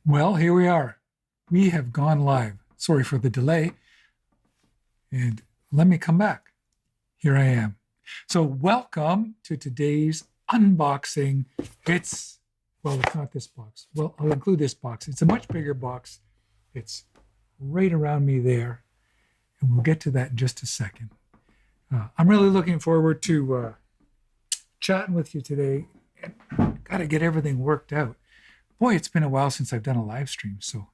Well, here we are. We have gone live. Sorry for the delay. And let me come back. Here I am. So welcome to today's unboxing. It's not this box. Well, I'll include this box. It's a much bigger box. It's right around me there. And we'll get to that in just a second. I'm really looking forward to chatting with you today. And got to get everything worked out. Boy, it's been a while since I've done a live stream. So,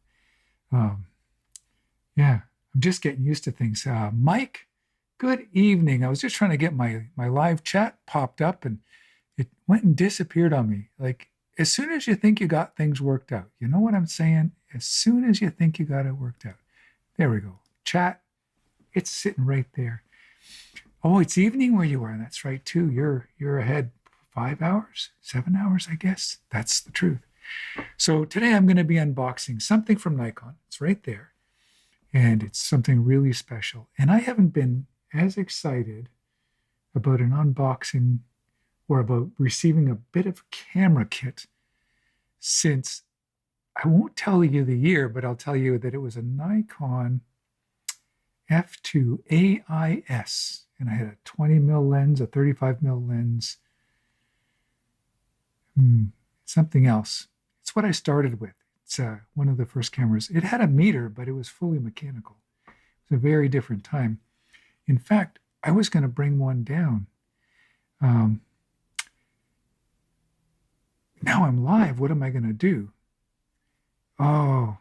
yeah, I'm just getting used to things. Mike, good evening. I was just trying to get my live chat popped up and it went and disappeared on me. Like, as soon as you think you got things worked out, you know what I'm saying? As soon as you think you got it worked out. There we go. Chat, it's sitting right there. Oh, it's evening where you are. That's right, too. You're ahead 5 hours, 7 hours, I guess. That's the truth. So today I'm going to be unboxing something from Nikon. It's right there. And it's something really special. And I haven't been as excited about an unboxing or about receiving a bit of camera kit since, I won't tell you the year, but I'll tell you that it was a Nikon F2 AIS. And I had a 20mm lens, a 35mm lens, something else. It's what I started with. It's one of the first cameras. It had a meter, but it was fully mechanical. It was a very different time. In fact, I was going to bring one down. Now I'm live. What am I going to do? Oh,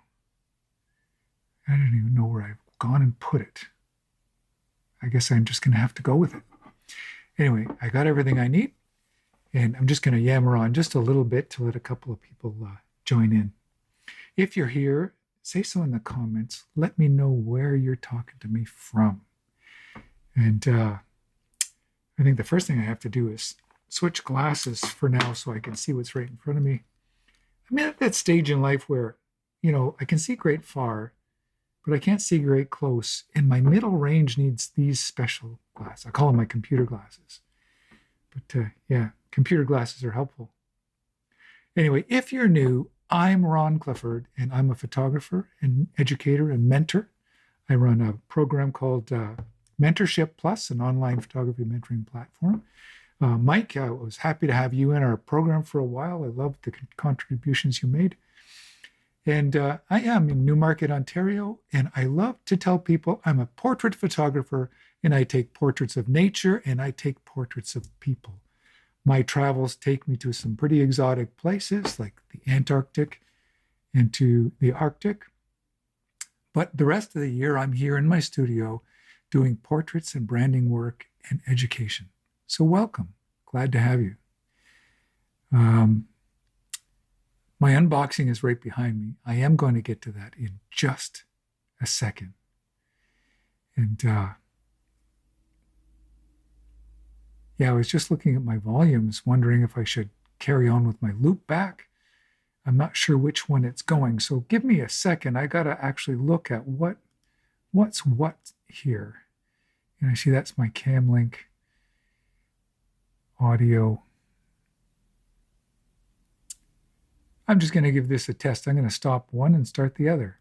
I don't even know where I've gone and put it. I guess I'm just going to have to go with it. Anyway, I got everything I need. And I'm just going to yammer on just a little bit to let a couple of people join in. If you're here, say so in the comments. Let me know where you're talking to me from. And I think the first thing I have to do is switch glasses for now so I can see what's right in front of me. I'm at that stage in life where, I can see great far, but I can't see great close. And my middle range needs these special glasses. I call them my computer glasses. But yeah, computer glasses are helpful. Anyway, if you're new, I'm Ron Clifford, and I'm a photographer and educator and mentor. I run a program called Mentorship Plus, an online photography mentoring platform. Mike, I was happy to have you in our program for a while. I loved the contributions you made. And I am in Newmarket, Ontario, and I love to tell people I'm a portrait photographer, and I take portraits of nature, and I take portraits of people. My travels take me to some pretty exotic places like the Antarctic and to the Arctic. But the rest of the year, I'm here in my studio doing portraits and branding work and education. So welcome. Glad to have you. My unboxing is right behind me. I am going to get to that in just a second. And yeah, I was just looking at my volumes, wondering if I should carry on with my loop back. I'm not sure which one it's going. So give me a second. I got to actually look at what's what here. And I see that's my Camlink audio. I'm just going to give this a test. I'm going to stop one and start the other.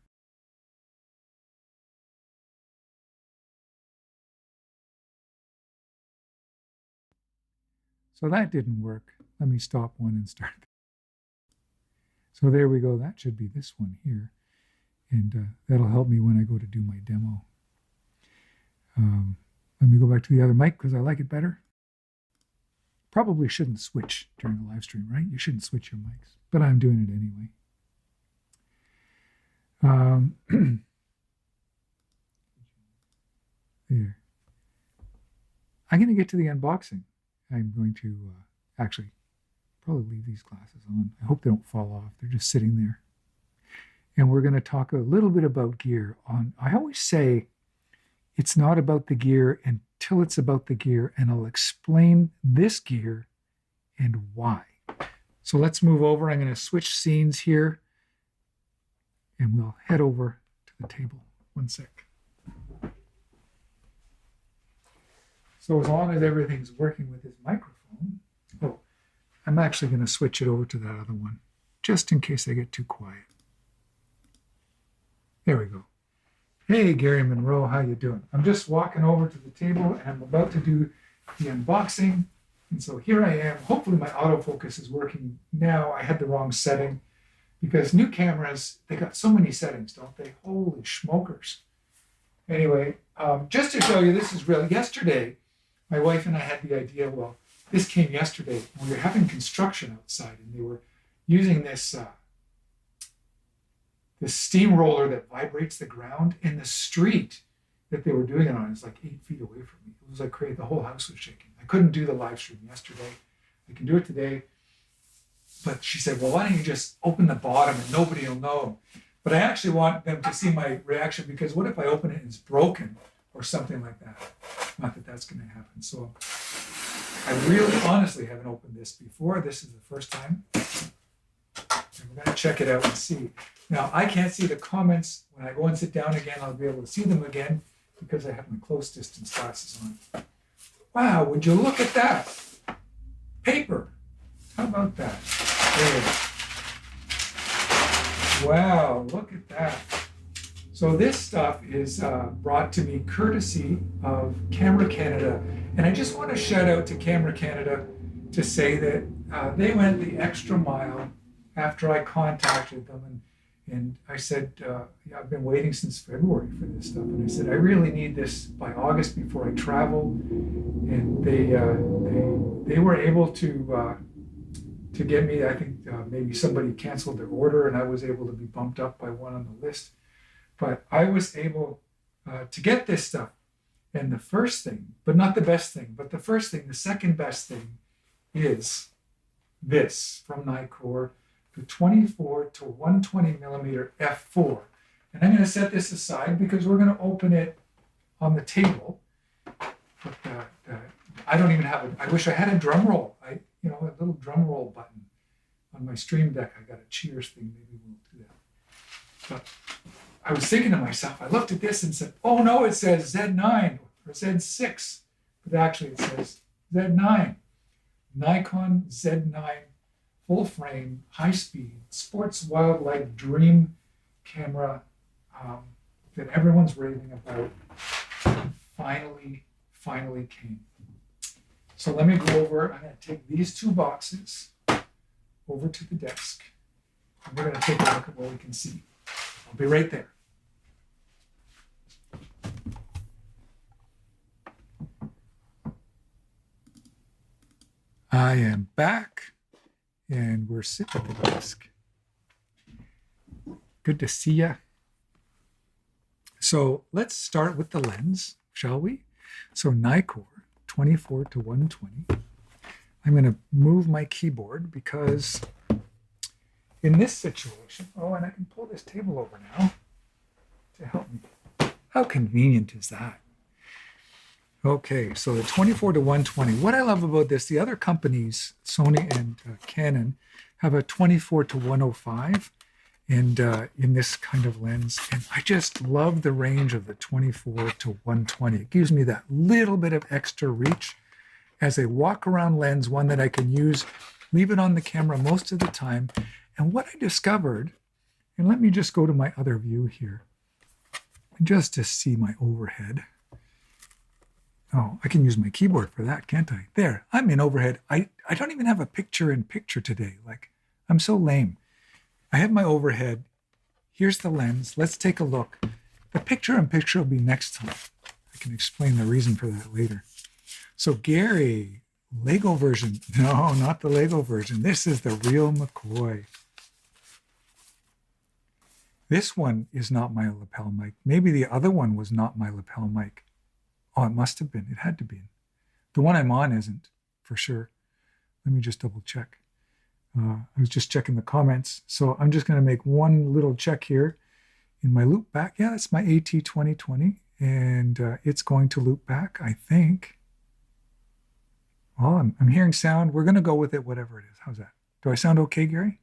So that didn't work. Let me stop one and start. So there we go. That should be this one here. And that'll help me when I go to do my demo. Let me go back to the other mic because I like it better. Probably shouldn't switch during a live stream, right? You shouldn't switch your mics, but I'm doing it anyway. There. I'm going to get to the unboxing. I'm going to actually probably leave these glasses on. I hope they don't fall off. They're just sitting there. And we're going to talk a little bit about gear. I always say it's not about the gear until it's about the gear, and I'll explain this gear and why. So let's move over. I'm going to switch scenes here, and we'll head over to the table. One sec. So as long as everything's working with his microphone, I'm actually going to switch it over to that other one, just in case I get too quiet. There we go. Hey, Gary Monroe, how you doing? I'm just walking over to the table and I'm about to do the unboxing. And so here I am. Hopefully my autofocus is working now. I had the wrong setting because new cameras, they got so many settings, don't they? Holy schmokers. Anyway, just to show you, this is real. Yesterday, my wife and I had the idea, well, this came yesterday. We were having construction outside and they were using this this steamroller that vibrates the ground in the street that they were doing it on is like 8 feet away from me. It was like crazy. The whole house was shaking. I couldn't do the live stream yesterday. I can do it today. But she said, well, why don't you just open the bottom and nobody will know? But I actually want them to see my reaction because what if I open it and it's broken or something like that? Not that that's going to happen. So I really honestly haven't opened this before. This is the first time. And we're going to check it out and see. Now, I can't see the comments. When I go and sit down again, I'll be able to see them again because I have my close distance glasses on. Wow, would you look at that? Paper. How about that? There. Wow, look at that. So this stuff is brought to me courtesy of Camera Canada. And I just want to shout out to Camera Canada to say that they went the extra mile after I contacted them. And I said, yeah, I've been waiting since February for this stuff. And I said, I really need this by August before I travel. And they were able to get me, I think maybe somebody canceled their order and I was able to be bumped up by one on the list. But I was able to get this stuff. And the first thing, but not the best thing, but the first thing, the second best thing is this from Nikon, the 24 to 120 millimeter f4. And I'm going to set this aside because we're going to open it on the table. But I don't even have I wish I had a drum roll. A little drum roll button on my stream deck. I got a cheers thing. Maybe we'll do that. But I was thinking to myself, I looked at this and said, oh no, it says Z9 or Z6. But actually it says Z9. Nikon Z9 full frame, high speed, sports wildlife dream camera that everyone's raving about finally came. So let me go over, I'm going to take these two boxes over to the desk. And we're going to take a look at what we can see. I'll be right there. I am back. And we're sitting at the desk. Good to see ya. So let's start with the lens, shall we? So Nikon 24 to 120. I'm going to move my keyboard because in this situation, oh, and I can pull this table over now to help me. How convenient is that? Okay, so the 24 to 120. What I love about this, the other companies, Sony and Canon, have a 24 to 105 and in this kind of lens. And I just love the range of the 24 to 120. It gives me that little bit of extra reach as a walk-around lens, one that I can use, leave it on the camera most of the time. And what I discovered, and let me just go to my other view here, just to see my overhead. Oh, I can use my keyboard for that, can't I? There, I'm in overhead. I don't even have a picture-in-picture today. Like, I'm so lame. I have my overhead. Here's the lens. Let's take a look. The picture-in-picture will be next time. I can explain the reason for that later. So Gary, Lego version. No, not the Lego version. This is the real McCoy. This one is not my lapel mic. Maybe the other one was not my lapel mic. Oh, it must have been. It had to be. The one I'm on isn't, for sure. Let me just double check. I was just checking the comments. So I'm just going to make one little check here in my loop back. Yeah, that's my AT 2020. And it's going to loop back, I think. Well, I'm hearing sound. We're going to go with it, whatever it is. How's that? Do I sound okay, Gary?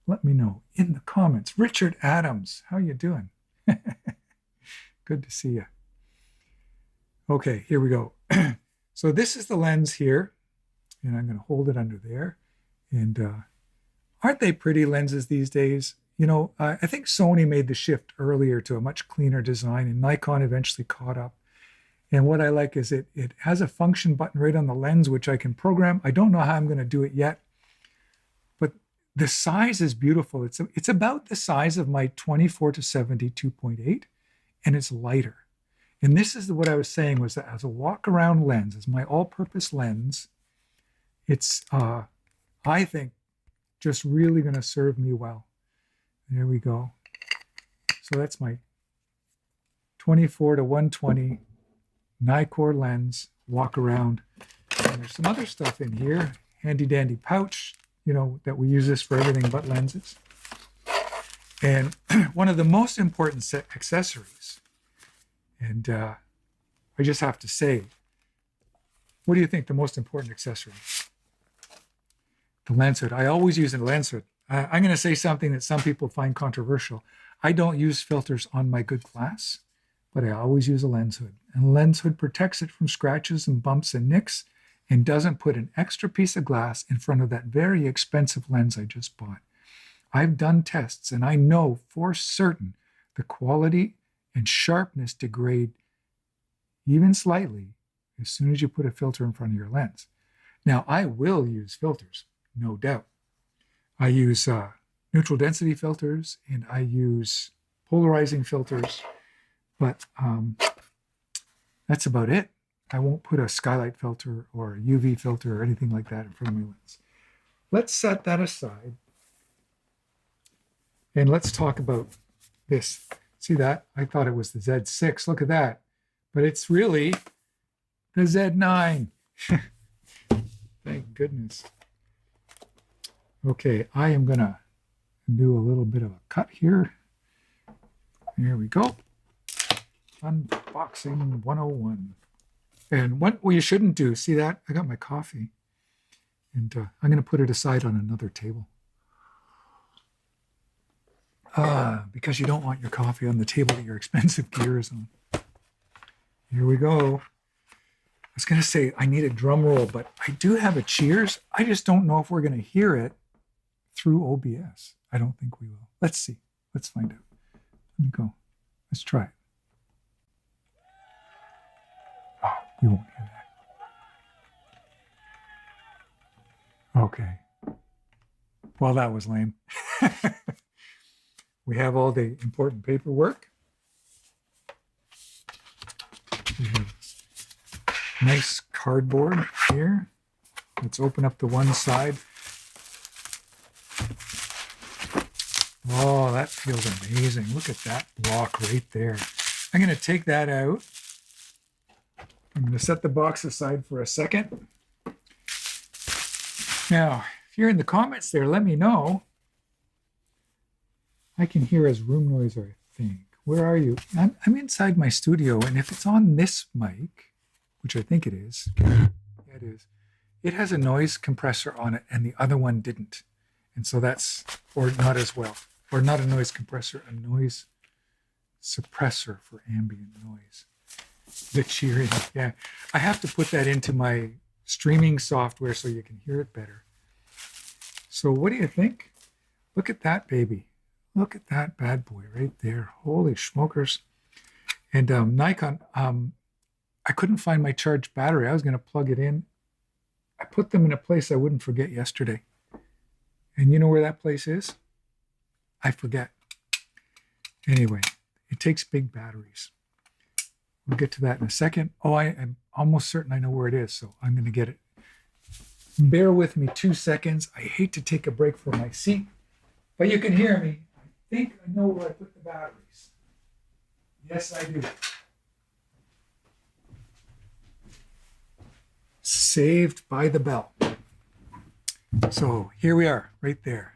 Let me know in the comments. Richard Adams, how you doing? Good to see you. Okay, here we go. So this is the lens here, and I'm going to hold it under there. And aren't they pretty lenses these days? I think Sony made the shift earlier to a much cleaner design, and Nikon eventually caught up. And what I like is it has a function button right on the lens, which I can program. I don't know how I'm going to do it yet, but the size is beautiful. It's about the size of my 24 to 70 2.8, and it's lighter. And this is what I was saying, was that as a walk-around lens, as my all-purpose lens, it's, I think, just really going to serve me well. There we go. So that's my 24 to 120 Nikkor lens, walk around. And there's some other stuff in here, handy dandy pouch, that we use this for everything but lenses. And one of the most important accessories, and I just have to say, what do you think the most important accessory is? The lens hood. I always use a lens hood. I'm going to say something that some people find controversial. I don't use filters on my good glass, but I always use a lens hood. And a lens hood protects it from scratches and bumps and nicks, and doesn't put an extra piece of glass in front of that very expensive lens I just bought. I've done tests, and I know for certain the quality and sharpness degrade even slightly as soon as you put a filter in front of your lens. Now, I will use filters, no doubt. I use neutral density filters, and I use polarizing filters, but that's about it. I won't put a skylight filter or a UV filter or anything like that in front of my lens. Let's set that aside, and let's talk about this. See that? I thought it was the Z6. Look at that. But it's really the Z9. Thank goodness. Okay, I am going to do a little bit of a cut here. Here we go. Unboxing 101. And what you shouldn't do, see that? I got my coffee. And I'm going to put it aside on another table. Because you don't want your coffee on the table that your expensive gear is on. Here we go. I was going to say I need a drum roll, but I do have a cheers. I just don't know if we're going to hear it through OBS. I don't think we will. Let's see. Let's find out. Let me go. Let's try it. Oh, we won't hear that. Okay. Well, that was lame. We have all the important paperwork. We have nice cardboard here. Let's open up the one side. Oh, that feels amazing. Look at that block right there. I'm going to take that out. I'm going to set the box aside for a second. Now, if you're in the comments there, let me know. I can hear as room noise, I think. Where are you? I'm inside my studio, and if it's on this mic, which I think it is, yeah, it is, it has a noise compressor on it, and the other one didn't. And so that's, or not as well, or not a noise compressor, a noise suppressor for ambient noise. The cheering, yeah. I have to put that into my streaming software so you can hear it better. So what do you think? Look at that baby. Look at that bad boy right there. Holy smokers. And Nikon, I couldn't find my charged battery. I was going to plug it in. I put them in a place I wouldn't forget yesterday. And you know where that place is? I forget. Anyway, it takes big batteries. We'll get to that in a second. Oh, I'm almost certain I know where it is, so I'm going to get it. Bear with me 2 seconds. I hate to take a break from my seat, but you can hear me. I think I know where I put the batteries. Yes, I do. Saved by the bell. So here we are, right there.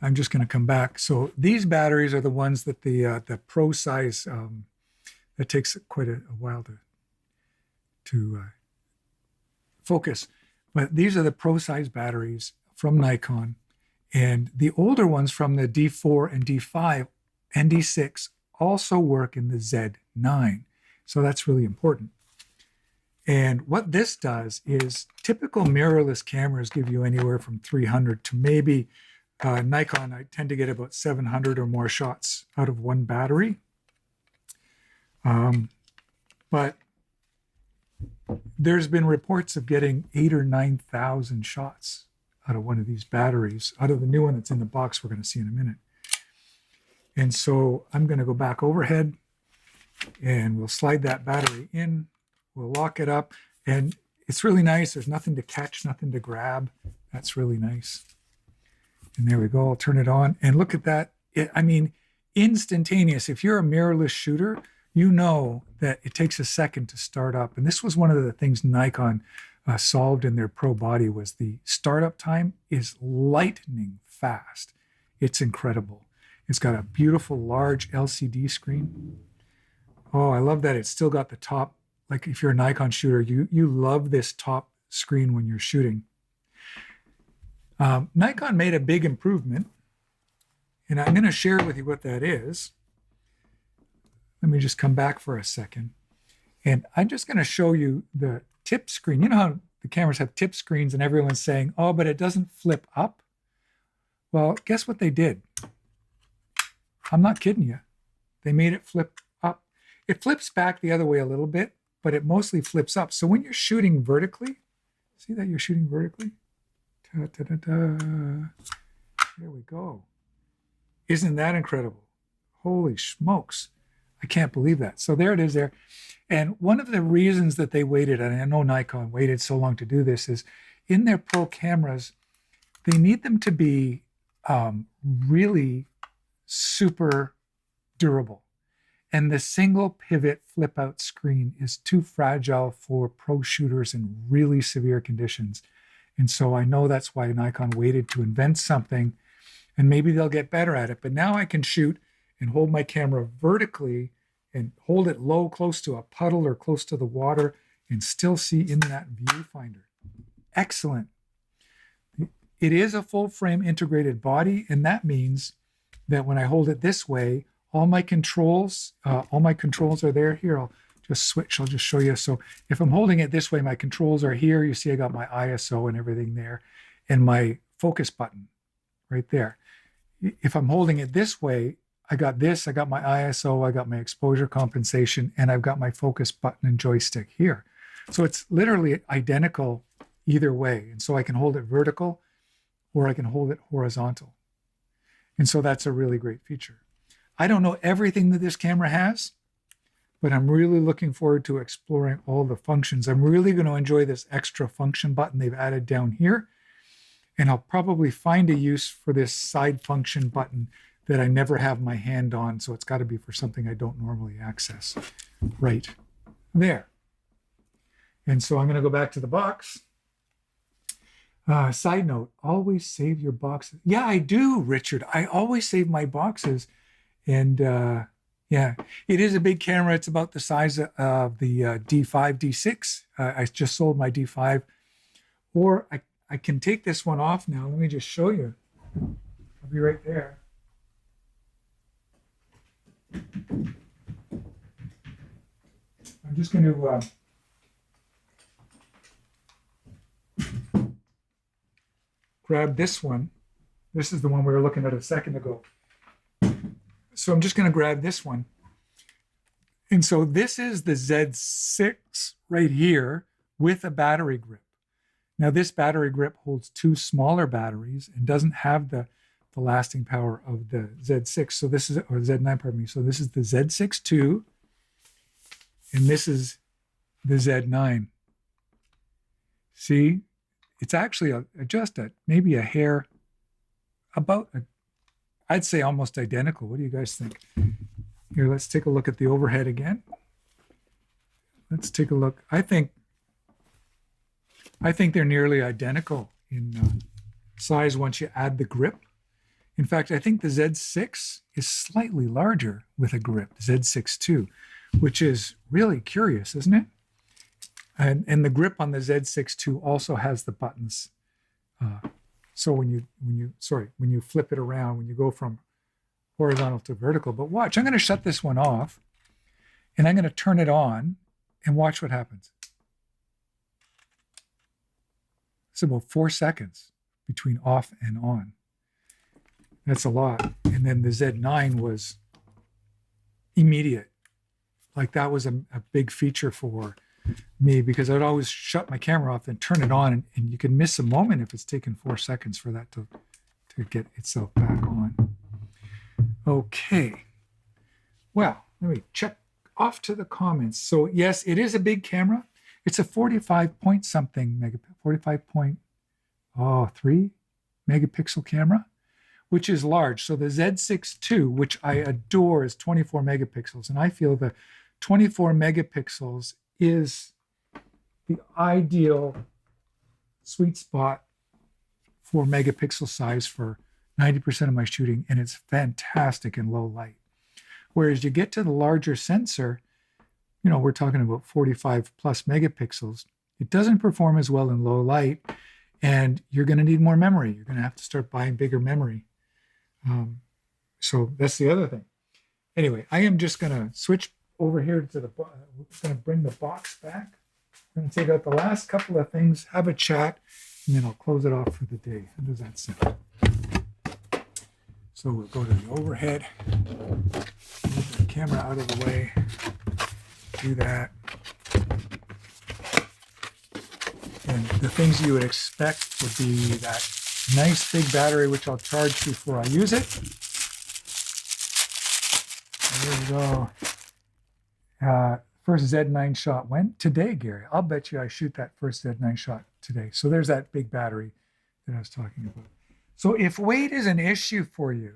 I'm just going to come back. So these batteries are the ones that the Pro size, that takes quite a while to focus. But these are the Pro size batteries from Nikon. And the older ones from the D4 and D5 and D6 also work in the Z9. So that's really important. And what this does is typical mirrorless cameras give you anywhere from 300 to maybe Nikon, I tend to get about 700 or more shots out of one battery. But there's been reports of getting 8,000 or 9,000 shots out of one of these batteries, out of the new one that's in the box we're going to see in a minute. And so I'm going to go back overhead and we'll slide that battery in. We'll lock it up. And it's really nice. There's nothing to catch, nothing to grab. That's really nice. And there we go. I'll turn it on. And look at that. I mean, instantaneous. If you're a mirrorless shooter, you know that it takes a second to start up. And this was one of the things Nikon solved in their Pro Body was the startup time is lightning fast. It's incredible. It's got a beautiful large LCD screen. Oh, I love that it's still got the top. Like if you're a Nikon shooter, you love this top screen when you're shooting. Nikon made a big improvement, and I'm going to share with you what that is. Let me just come back for a second. And I'm just going to show you the tip screen. You know how the cameras have tip screens and everyone's saying, oh, but it doesn't flip up? Well, guess what they did? I'm not kidding you. They made it flip up. It flips back the other way a little bit, but it mostly flips up. So when you're shooting vertically, see that you're shooting vertically? There we go. Isn't that incredible? Holy smokes. I can't believe that. So there it is there. And one of the reasons that they waited, and I know Nikon waited so long to do this, is in their pro cameras, they need them to be really super durable. And the single pivot flip out screen is too fragile for pro shooters in really severe conditions. And so I know that's why Nikon waited to invent something, and maybe they'll get better at it. But now I can shoot and hold my camera vertically and hold it low, close to a puddle or close to the water, and still see in that viewfinder. Excellent. It is a full frame integrated body, and that means that when I hold it this way, all my controls are there. Here, I'll just switch. I'll just show you. So if I'm holding it this way, my controls are here. You see I got my ISO and everything there, and my focus button right there. If I'm holding it this way, I got this, I got my ISO, I got my exposure compensation, and I've got my focus button and joystick here. So it's literally identical either way. And so I can hold it vertical or I can hold it horizontal. And so that's a really great feature. I don't know everything that this camera has, but I'm really looking forward to exploring all the functions. I'm really going to enjoy this extra function button they've added down here. And I'll probably find a use for this side function button that I never have my hand on. So it's got to be for something I don't normally access. Right there. And so I'm going to go back to the box. Side note, always save your boxes. Yeah, I do, Richard. I always save my boxes. And yeah, it is a big camera. It's about the size of the D5, D6. I just sold my D5. Or I can take this one off now. Let me just show you. I'll be right there. I'm just going to grab this one. This is the one we were looking at a second ago. So I'm just going to grab this one. And so this is the Z6 right here with a battery grip. Now this battery grip holds two smaller batteries and doesn't have the lasting power of the Z6. So this is, or Z9, pardon me. So this is the Z6 II, and this is the Z9. See, it's actually maybe a hair I'd say almost identical. What do you guys think? Here, let's take a look at the overhead again. Let's take a look. I think they're nearly identical in size once you add the grip. In fact, I think the Z6 is slightly larger with a grip, Z6 II, which is really curious, isn't it? And the grip on the Z6 II also has the buttons. So when you flip it around, when you go from horizontal to vertical, but watch, I'm going to shut this one off and I'm going to turn it on and watch what happens. It's about 4 seconds between off and on. That's a lot. And then the Z9 was immediate. Like that was a big feature for me because I'd always shut my camera off and turn it on, and you can miss a moment if it's taken 4 seconds for that to get itself back on. Okay. Well, let me check off to the comments. So yes, it is a big camera. It's a 45 point something megapixel, 45.3 megapixel camera, which is large. So the Z6 II, which I adore, is 24 megapixels. And I feel the 24 megapixels is the ideal sweet spot for megapixel size for 90% of my shooting. And it's fantastic in low light. Whereas you get to the larger sensor, you know, we're talking about 45 plus megapixels. It doesn't perform as well in low light, and you're going to need more memory. You're going to have to start buying bigger memory. So that's the other thing. Anyway, I am just going to switch over here to the, we're going to bring the box back. I'm going to take out the last couple of things, have a chat, and then I'll close it off for the day. How does that sound? So we'll go to the overhead, move the camera out of the way, do that. And the things you would expect would be that nice big battery, which I'll charge before I use it. There we go. First Z9 shot went today, Gary. I'll bet you I shoot that first Z9 shot today. So there's that big battery that I was talking about. So if weight is an issue for you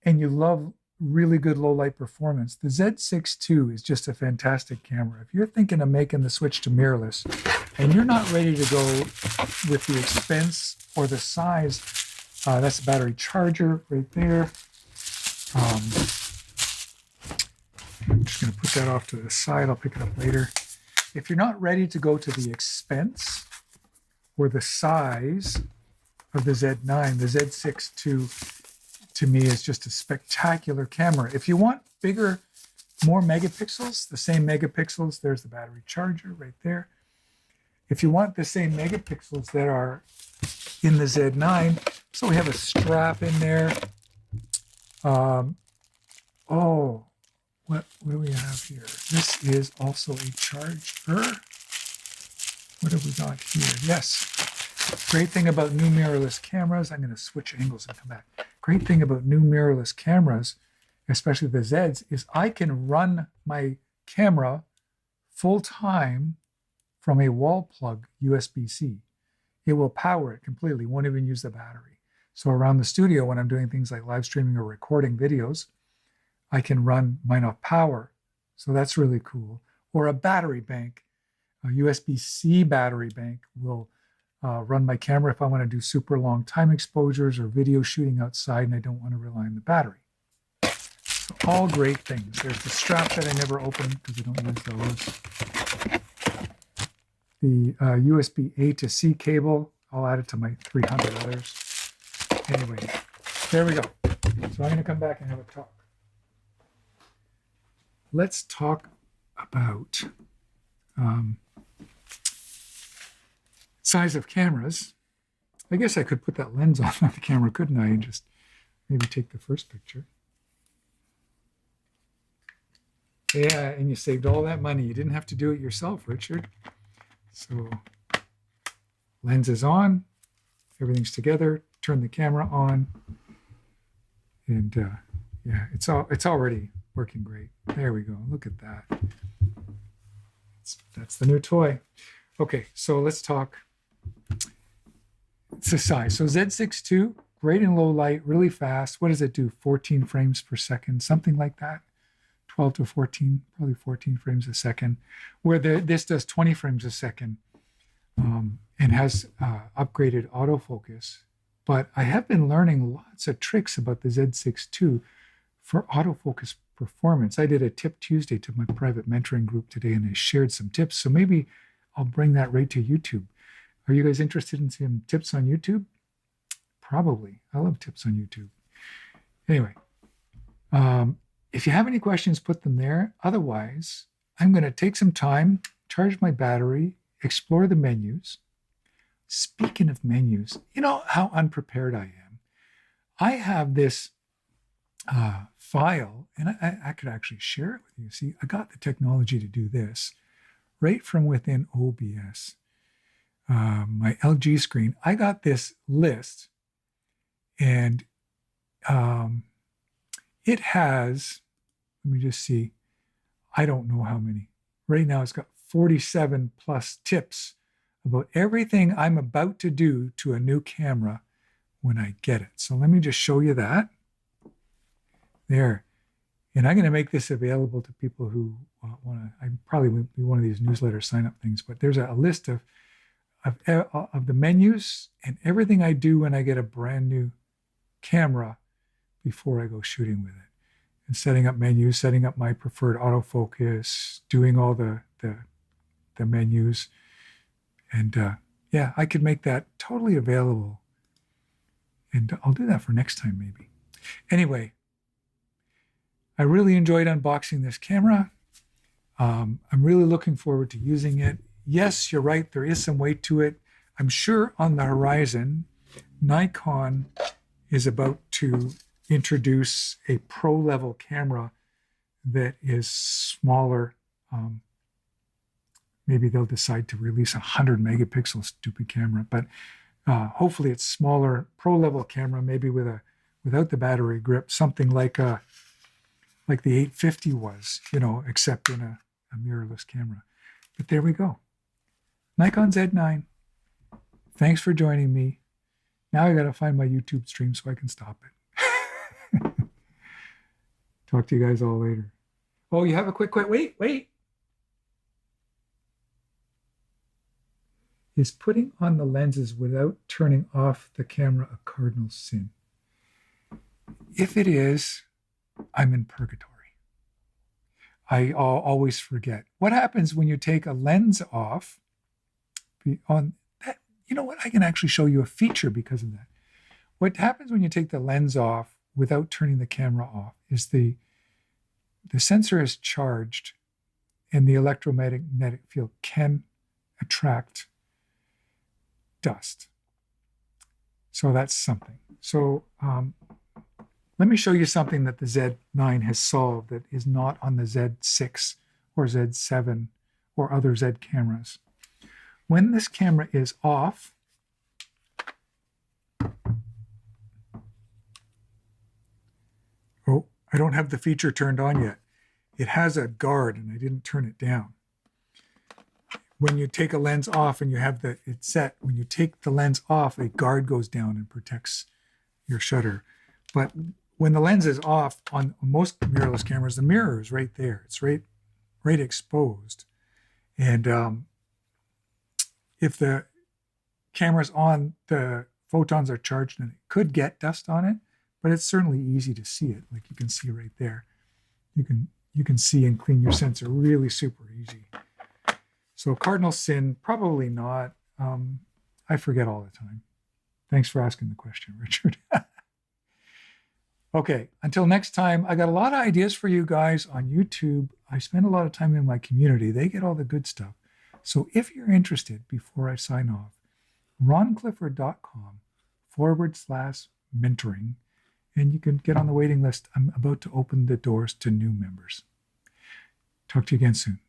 and you love really good low light performance, the Z6 II is just a fantastic camera. If you're thinking of making the switch to mirrorless and you're not ready to go with the expense or the size, that's the battery charger right there. I'm just going to put that off to the side. I'll pick it up later. If you're not ready to go to the expense or the size of the Z9, the Z6 II to me is just a spectacular camera. If you want bigger, more megapixels, the same megapixels, there's the battery charger right there. If you want the same megapixels that are in the Z9, so we have a strap in there. What do we have here? This is also a charger. What have we got here? Yes. Great thing about new mirrorless cameras, I'm going to switch angles and come back. Great thing about new mirrorless cameras, especially the Zs, is I can run my camera full time from a wall plug USB-C. It will power it completely, won't even use the battery. So around the studio, when I'm doing things like live streaming or recording videos, I can run mine off power. So that's really cool. Or a battery bank, a USB-C battery bank will run my camera if I want to do super long time exposures or video shooting outside and I don't want to rely on the battery. So all great things. There's the strap that I never opened because I don't use those. The USB-A to C cable, I'll add it to my 300 others. Anyway, there we go. So I'm going to come back and have a talk. Let's talk about size of cameras. I guess I could put that lens on the camera, couldn't I? And just maybe take the first picture. Yeah, and you saved all that money. You didn't have to do it yourself, Richard. So lens is on, everything's together, turn the camera on, and yeah, it's already working great. There we go. Look at that. That's the new toy. Okay, so let's talk. It's the size. So Z6 II, great in low light, really fast. What does it do? 14 frames per second, something like that. 12 to 14, probably 14 frames a second. Where this does 20 frames a second and has upgraded autofocus. But I have been learning lots of tricks about the Z6 II for autofocus performance. I did a Tip Tuesday to my private mentoring group today, and I shared some tips. So maybe I'll bring that right to YouTube. Are you guys interested in some tips on YouTube? Probably. I love tips on YouTube. Anyway, if you have any questions, put them there. Otherwise, I'm going to take some time, charge my battery, explore the menus. Speaking of menus, you know how unprepared I am. I have this file, and I could actually share it with you. See, I got the technology to do this right from within OBS. My LG screen, I got this list, and it has, let me just see, I don't know how many. Right now it's got 47 plus tips about everything I'm about to do to a new camera when I get it. So let me just show you that. There. And I'm going to make this available to people who want to, I probably won't be one of these newsletter sign up things, but there's a list of the menus and everything I do when I get a brand new camera before I go shooting with it. And setting up menus, setting up my preferred autofocus, doing all the menus. And yeah, I could make that totally available. And I'll do that for next time, maybe. Anyway, I really enjoyed unboxing this camera. I'm really looking forward to using it. Yes, you're right. There is some weight to it. I'm sure on the horizon, Nikon is about to introduce a pro level camera that is smaller. Maybe they'll decide to release a 100 megapixel stupid camera, but hopefully it's smaller, pro level camera, maybe without the battery grip, something like the 850 was, except in a mirrorless camera. But there we go. Nikon Z9. Thanks for joining me. Now I got to find my YouTube stream so I can stop it. Talk to you guys all later. Oh, you have a quick, wait. Is putting on the lenses without turning off the camera a cardinal sin? If it is, I'm in purgatory. I always forget. What happens when you take a lens off? On that, you know what? I can actually show you a feature because of that. What happens when you take the lens off without turning the camera off is the sensor is charged, and the electromagnetic field can attract dust. So that's something. So let me show you something that the Z9 has solved that is not on the Z6 or Z7 or other Z cameras. When this camera is off, oh, I don't have the feature turned on yet. It has a guard and I didn't turn it down. When you take a lens off and you have it set, when you take the lens off, a guard goes down and protects your shutter. But when the lens is off on most mirrorless cameras, the mirror is right there. It's right exposed. And if the camera's on, the photons are charged and it could get dust on it, but it's certainly easy to see it. Like you can see right there. You can see and clean your sensor really super easy. So cardinal sin, probably not. I forget all the time. Thanks for asking the question, Richard. Okay, until next time, I got a lot of ideas for you guys on YouTube. I spend a lot of time in my community. They get all the good stuff. So if you're interested, before I sign off, ronclifford.com/mentoring, and you can get on the waiting list. I'm about to open the doors to new members. Talk to you again soon.